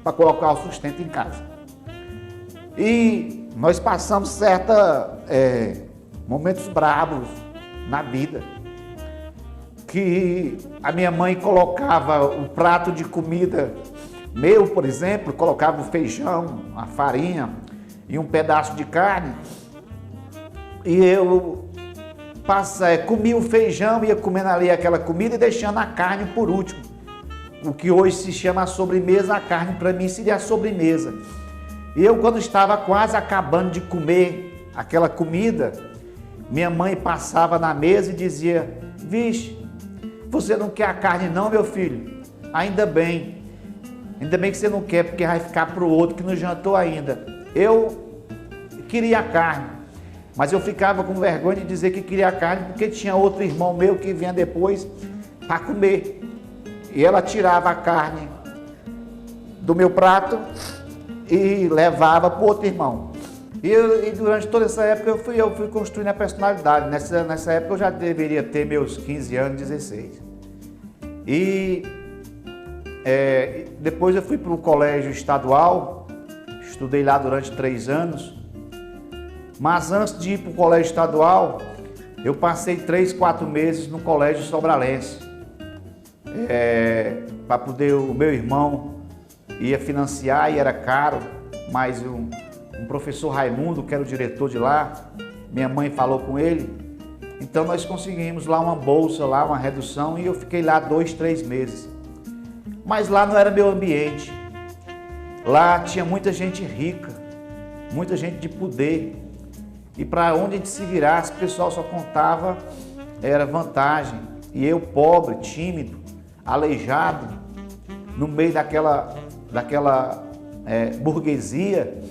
para colocar o sustento em casa. E nós passamos momentos bravos na vida, que a minha mãe colocava o prato de comida meu, por exemplo, colocava o feijão, a farinha e um pedaço de carne, e eu comia o feijão, ia comendo ali aquela comida e deixando a carne por último. O que hoje se chama a sobremesa, a carne para mim seria a sobremesa. E eu, quando estava quase acabando de comer aquela comida, minha mãe passava na mesa e dizia: vixe, você não quer a carne não, meu filho? Ainda bem que você não quer, porque vai ficar para o outro que não jantou ainda. Eu queria a carne, mas eu ficava com vergonha de dizer que queria a carne, porque tinha outro irmão meu que vinha depois para comer. E ela tirava a carne do meu prato e levava para o outro irmão. E durante toda essa época eu fui construindo a personalidade. Nessa época eu já deveria ter meus 15 anos, 16. E depois eu fui para o colégio estadual, estudei lá durante 3 anos. Mas antes de ir para o colégio estadual, eu passei 3, 4 meses no colégio sobralense. Para poder, o meu irmão ia financiar e era caro, mas um professor Raimundo, que era o diretor de lá, minha mãe falou com ele, então nós conseguimos lá uma bolsa, lá uma redução, e eu fiquei lá 2, 3 meses. Mas lá não era meu ambiente, lá tinha muita gente rica, muita gente de poder, e para onde a gente se virasse, o pessoal só contava, era vantagem, e eu pobre, tímido, aleijado, no meio daquela burguesia,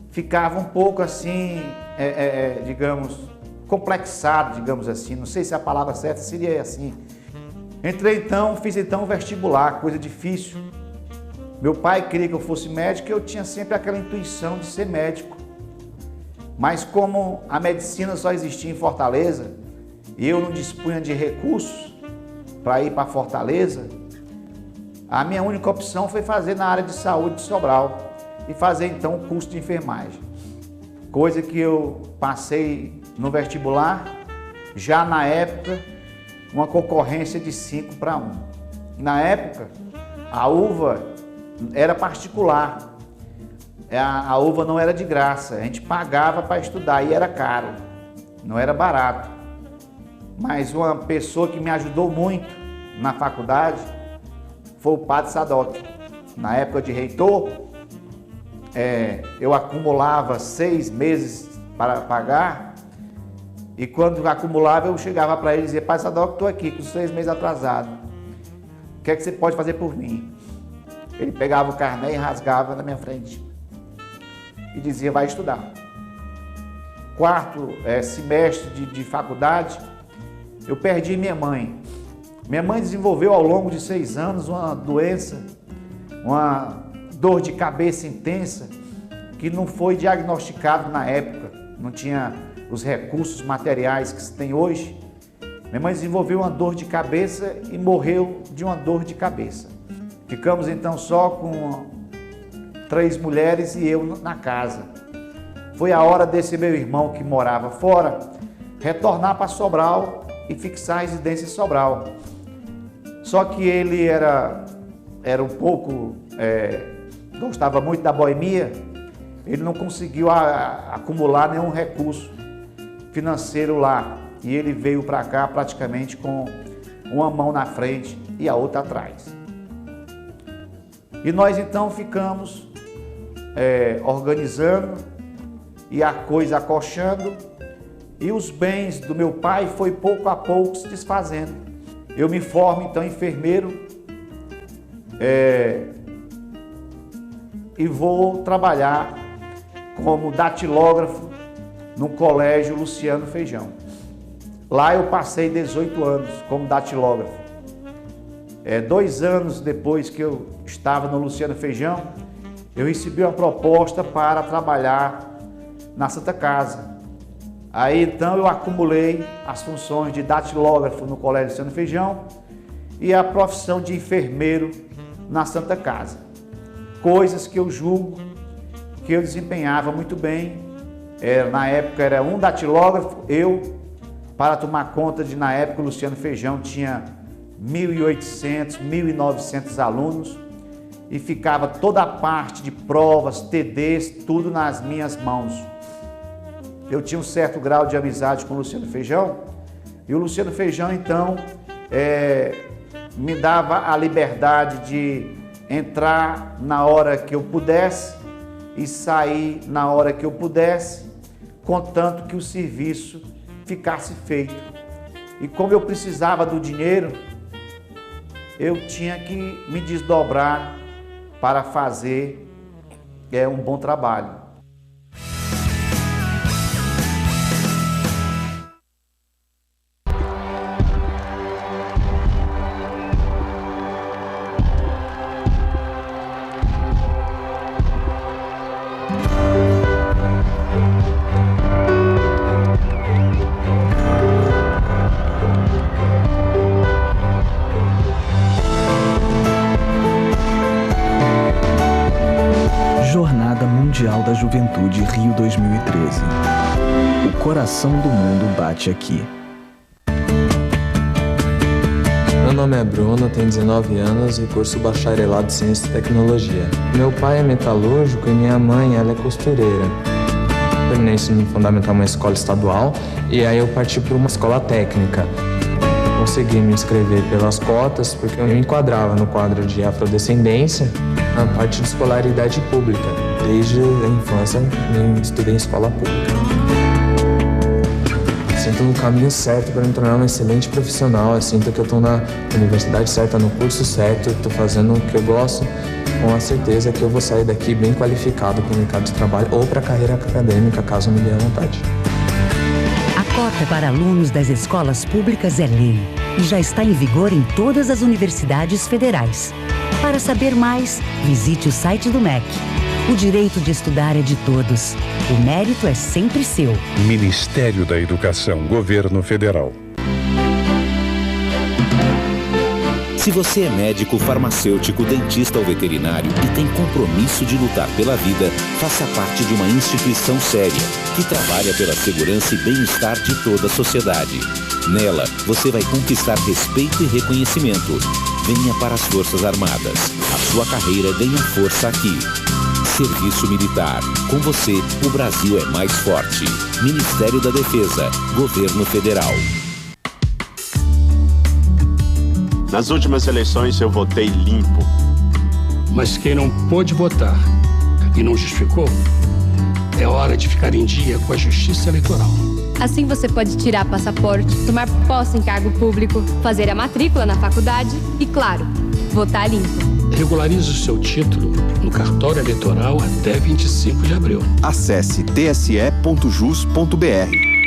ficava um pouco assim, digamos, complexado, digamos assim, não sei se a palavra certa seria assim. Fiz então o vestibular, coisa difícil. Meu pai queria que eu fosse médico e eu tinha sempre aquela intuição de ser médico. Mas como a medicina só existia em Fortaleza e eu não dispunha de recursos para ir para Fortaleza, a minha única opção foi fazer na área de saúde de Sobral e fazer então o curso de enfermagem. Coisa que eu passei no vestibular, já na época, uma concorrência de 5-1. Na época, a UVA era particular, a UVA não era de graça, a gente pagava para estudar e era caro, não era barato. Mas uma pessoa que me ajudou muito na faculdade foi o Padre Sadoc. Na época de reitor, eu acumulava 6 meses para pagar, e quando acumulava eu chegava para ele e dizia: Padre Sadoc, estou aqui com 6 meses atrasado, o que é que você pode fazer por mim? Ele pegava o carnê e rasgava na minha frente e dizia: vai estudar. 4º semestre de faculdade, eu perdi minha mãe. Minha mãe desenvolveu ao longo de 6 anos uma doença, uma dor de cabeça intensa, que não foi diagnosticado na época, não tinha os recursos materiais que se tem hoje. Minha mãe desenvolveu uma dor de cabeça e morreu de uma dor de cabeça. Ficamos então só com 3 mulheres e eu na casa. Foi a hora desse meu irmão que morava fora retornar para Sobral e fixar a residência em Sobral. Só que ele era um pouco, gostava muito da boemia, ele não conseguiu acumular nenhum recurso financeiro lá. E ele veio para cá praticamente com uma mão na frente e a outra atrás. E nós então ficamos organizando e a coisa acochando, e os bens do meu pai foi pouco a pouco se desfazendo. Eu me formo então enfermeiro e vou trabalhar como datilógrafo no colégio Luciano Feijão. Lá eu passei 18 anos como datilógrafo. 2 anos depois que eu estava no Luciano Feijão, eu recebi uma proposta para trabalhar na Santa Casa. Aí então eu acumulei as funções de datilógrafo no colégio Luciano Feijão e a profissão de enfermeiro na Santa Casa. coisas que eu julgo que eu desempenhava muito bem. Na época era um datilógrafo, para tomar conta de, na época, o Luciano Feijão tinha 1.800, 1.900 alunos e ficava toda a parte de provas, TDs, tudo nas minhas mãos. Eu tinha um certo grau de amizade com o Luciano Feijão e o Luciano Feijão, então, me dava a liberdade de entrar na hora que eu pudesse e sair na hora que eu pudesse, contanto que o serviço ficasse feito. E como eu precisava do dinheiro, eu tinha que me desdobrar para fazer um bom trabalho. Jornada Mundial da Juventude Rio 2013. O coração do mundo bate aqui. Meu nome é Bruno, tenho 19 anos e curso bacharelado em Ciência e Tecnologia. Meu pai é metalúrgico e minha mãe ela é costureira. Terminei ensino fundamental em uma escola estadual e aí eu parti para uma escola técnica. Consegui me inscrever pelas cotas porque eu me enquadrava no quadro de afrodescendência na parte de escolaridade pública. Desde a infância eu estudei em escola pública. Sinto no caminho certo para me tornar um excelente profissional. Eu sinto que eu estou na universidade certa, no curso certo, estou fazendo o que eu gosto, com a certeza que eu vou sair daqui bem qualificado para o mercado de trabalho ou para a carreira acadêmica, caso me dê vontade. A cota para alunos das escolas públicas é lei e já está em vigor em todas as universidades federais. Para saber mais, visite o site do MEC. O direito de estudar é de todos. O mérito é sempre seu. Ministério da Educação, Governo Federal. Se você é médico, farmacêutico, dentista ou veterinário e tem compromisso de lutar pela vida, faça parte de uma instituição séria, que trabalha pela segurança e bem-estar de toda a sociedade. Nela, você vai conquistar respeito e reconhecimento. Venha para as Forças Armadas. A sua carreira ganha força aqui. Serviço Militar. Com você, o Brasil é mais forte. Ministério da Defesa. Governo Federal. Nas últimas eleições eu votei limpo. Mas quem não pôde votar e não justificou, é hora de ficar em dia com a Justiça Eleitoral. Assim você pode tirar passaporte, tomar posse em cargo público, fazer a matrícula na faculdade e, claro, votar limpo. Regularize o seu título no cartório eleitoral até 25 de abril. Acesse tse.jus.br.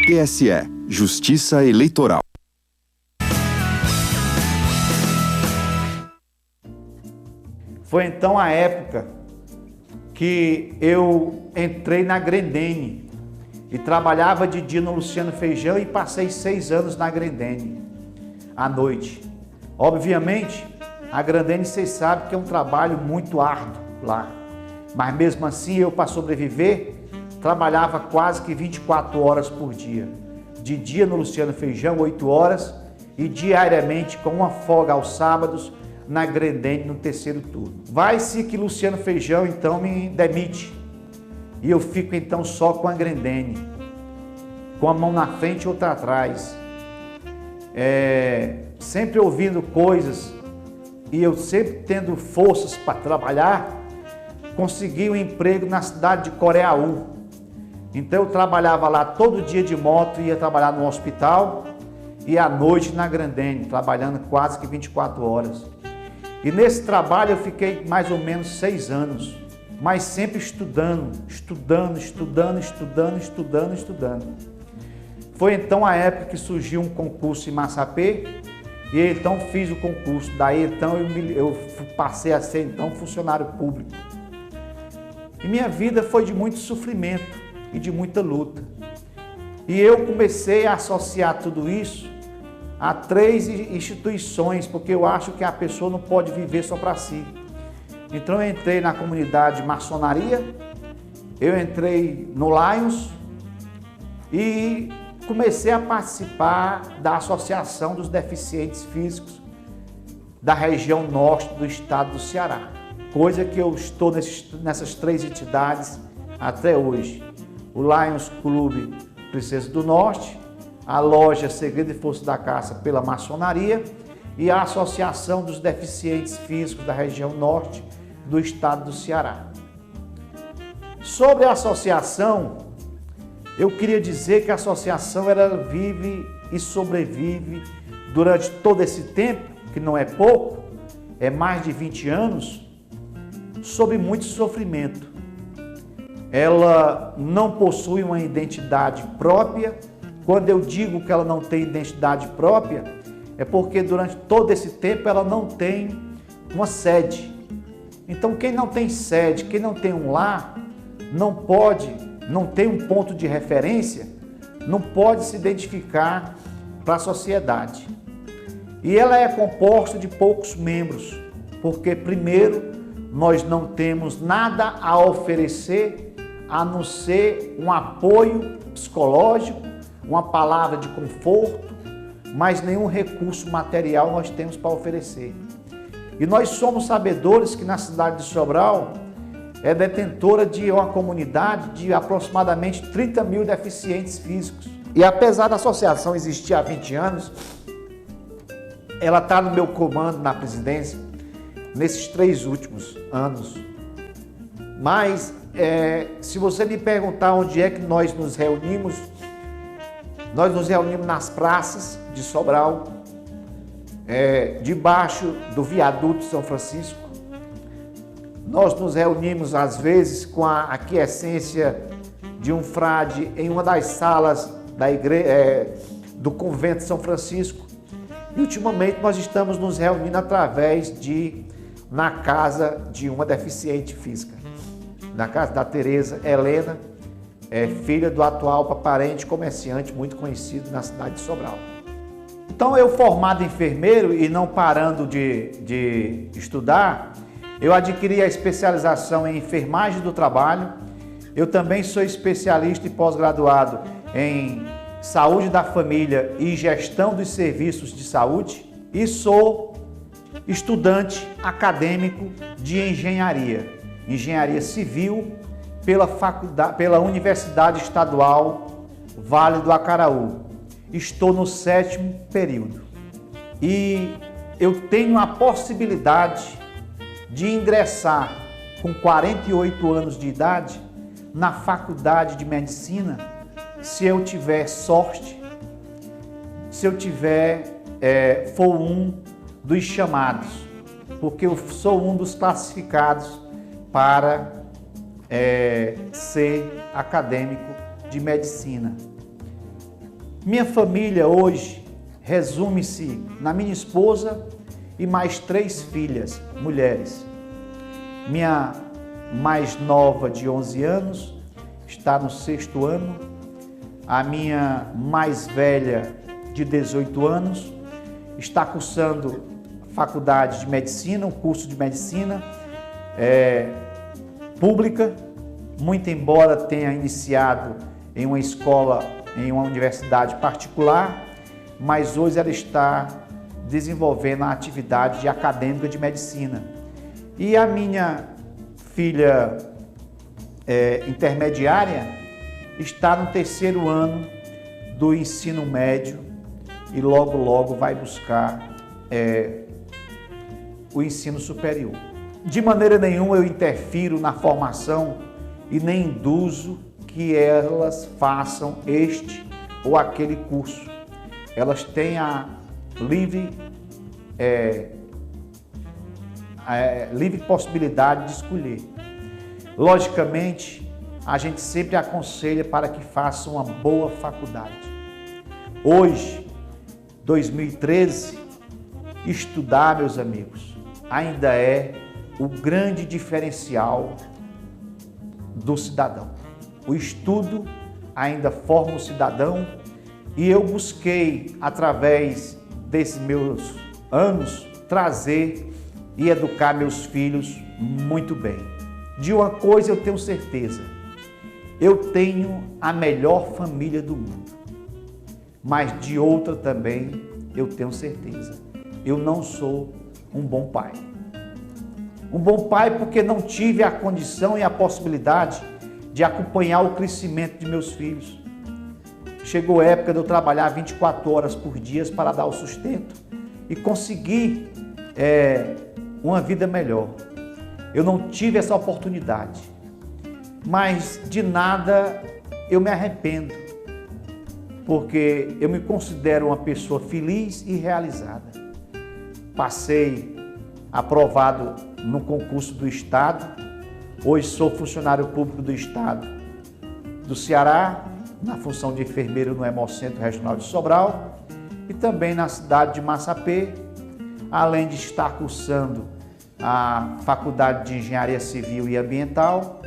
TSE, Justiça Eleitoral. Foi então a época que eu entrei na Grendene e trabalhava de dia no Luciano Feijão e passei 6 anos na Grendene, à noite. Obviamente, a Grendene, vocês sabem que é um trabalho muito árduo lá, mas mesmo assim eu, para sobreviver, trabalhava quase que 24 horas por dia. De dia no Luciano Feijão, 8 horas, e diariamente, com uma folga aos sábados, na Grendene, no terceiro turno. Vai-se que Luciano Feijão, então, me demite. E eu fico, então, só com a Grendene. Com a mão na frente e outra atrás. Sempre ouvindo coisas e eu sempre tendo forças para trabalhar, consegui um emprego na cidade de Coreaú. Então, eu trabalhava lá todo dia de moto, ia trabalhar no hospital e à noite na Grendene, trabalhando quase que 24 horas. E nesse trabalho eu fiquei mais ou menos 6 anos, mas sempre estudando. Foi então a época que surgiu um concurso em Massapê e então fiz o concurso. Daí então eu passei a ser então funcionário público. E minha vida foi de muito sofrimento e de muita luta. E eu comecei a associar tudo isso a 3 instituições, porque eu acho que a pessoa não pode viver só para si. Então eu entrei na comunidade maçonaria, eu entrei no Lions e comecei a participar da Associação dos Deficientes Físicos da região norte do estado do Ceará. Coisa que eu estou nessas 3 entidades até hoje. O Lions Clube Princesa do Norte, a loja Segredo e Força da Caça pela maçonaria e a Associação dos Deficientes Físicos da região norte do estado do Ceará. Sobre a associação, eu queria dizer que a associação ela vive e sobrevive durante todo esse tempo, que não é pouco, é mais de 20 anos, sob muito sofrimento. Ela não possui uma identidade própria. Quando eu digo que ela não tem identidade própria, é porque durante todo esse tempo ela não tem uma sede. Então quem não tem sede, quem não tem um lar, não tem um ponto de referência, não pode se identificar para a sociedade. E ela é composta de poucos membros, porque primeiro nós não temos nada a oferecer a não ser um apoio psicológico, uma palavra de conforto, mas nenhum recurso material nós temos para oferecer. E nós somos sabedores que na cidade de Sobral é detentora de uma comunidade de aproximadamente 30 mil deficientes físicos. E apesar da associação existir há 20 anos, ela está no meu comando na presidência nesses 3 últimos anos. Mas se você me perguntar onde é que nós nos reunimos nas praças de Sobral, debaixo do viaduto São Francisco. Nós nos reunimos às vezes com a aquiescência de um frade em uma das salas da igreja, do convento de São Francisco. E ultimamente nós estamos nos reunindo na casa de uma deficiente física, na casa da Tereza Helena, filha do atual paparente comerciante muito conhecido na cidade de Sobral. Então eu, formado enfermeiro e não parando de estudar, eu adquiri a especialização em enfermagem do trabalho. Eu também sou especialista e pós-graduado em saúde da família e gestão dos serviços de saúde e sou estudante acadêmico de engenharia civil pela Universidade Estadual Vale do Acaraú. Estou no 7º período e eu tenho a possibilidade de ingressar com 48 anos de idade na faculdade de medicina, se eu tiver sorte, se eu for um dos chamados, porque eu sou um dos classificados para ser acadêmico de medicina. Minha família hoje resume-se na minha esposa e mais 3 filhas, mulheres. Minha mais nova, de 11 anos, está no 6º ano. A minha mais velha, de 18 anos, está cursando faculdade de medicina, um curso de medicina pública, muito embora tenha iniciado em uma escola, em uma universidade particular, mas hoje ela está desenvolvendo a atividade acadêmica de medicina. E a minha filha intermediária está no 3º ano do ensino médio e logo vai buscar o ensino superior. De maneira nenhuma eu interfiro na formação e nem induzo que elas façam este ou aquele curso. Elas têm a livre possibilidade de escolher. Logicamente, a gente sempre aconselha para que façam uma boa faculdade. Hoje, 2013, estudar, meus amigos, ainda é o grande diferencial do cidadão. O estudo ainda forma o cidadão e eu busquei, através desses meus anos, trazer e educar meus filhos muito bem. De uma coisa eu tenho certeza, eu tenho a melhor família do mundo, mas de outra também eu tenho certeza, eu não sou um bom pai. Um bom pai porque não tive a condição e a possibilidade de acompanhar o crescimento de meus filhos. Chegou a época de eu trabalhar 24 horas por dia para dar o sustento e conseguir uma vida melhor. Eu não tive essa oportunidade, mas de nada eu me arrependo, porque eu me considero uma pessoa feliz e realizada. Passei aprovado no concurso do Estado, hoje sou funcionário público do Estado do Ceará, na função de enfermeiro no Hemocentro Regional de Sobral e também na cidade de Massapê, além de estar cursando a Faculdade de Engenharia Civil e Ambiental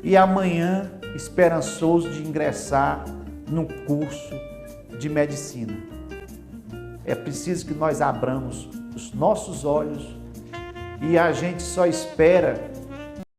e amanhã esperançoso de ingressar no curso de Medicina. É preciso que nós abramos os nossos olhos e a gente só espera